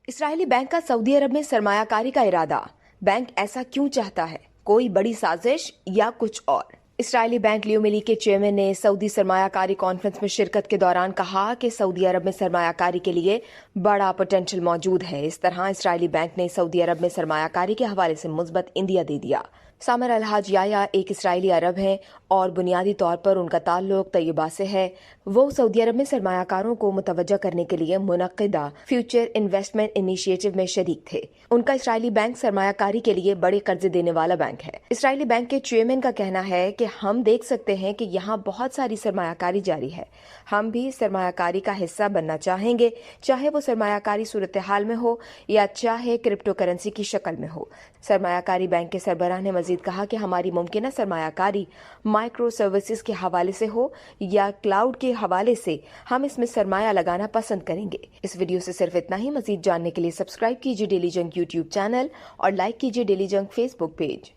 اسرائیلی bank کا سعودی عرب میں سرمایہ کاری کا ارادہ، بینک ایسا کیوں چاہتا ہے؟ کوئی بڑی سازش یا کچھ اور؟ اسرائیلی بینک لیو ملی کے چیئرمین نے سعودی سرمایہ کاری کانفرنس میں شرکت کے دوران کہا کہ سعودی عرب میں سرمایہ کاری کے لیے بڑا پوٹینشل موجود ہے۔ اس طرح اسرائیلی بینک نے سعودی عرب میں سرمایہ کاری کے حوالے سے مثبت عندیہ دے دیا۔ سامر الحاج یایا ایک اسرائیلی عرب ہیں اور بنیادی طور پر ان کا تعلق طیبہ سے ہے۔ وہ سعودی عرب میں سرمایہ کاروں کو متوجہ کرنے کے لیے منعقدہ فیوچر انویسٹمنٹ انیشیٹو میں شریک تھے۔ ان کا اسرائیلی بینک سرمایہ کاری کے لیے بڑے قرضے دینے والا بینک ہے۔ اسرائیلی بینک کے چیئرمین کا کہنا ہے کہ ہم دیکھ سکتے ہیں کہ یہاں بہت ساری سرمایہ کاری جاری ہے۔ ہم بھی سرمایہ کاری کا حصہ بننا چاہیں گے، چاہے وہ سرمایہ کاری صورتحال میں ہو یا چاہے کرپٹو کرنسی کی شکل میں ہو۔ سرمایہ کاری بینک کے سربراہ نے مزید کہا کہ ہماری ممکنہ سرمایہ کاری مائکرو سروسز کے حوالے سے ہو یا کلاؤڈ کے حوالے سے، ہم اس میں سرمایہ لگانا پسند کریں گے۔ اس ویڈیو سے صرف اتنا ہی۔ مزید جاننے کے لیے سبسکرائب کیجیے ڈیلی جنگ یوٹیوب چینل اور لائک کیجیے ڈیلی جنگ فیس بک پیج۔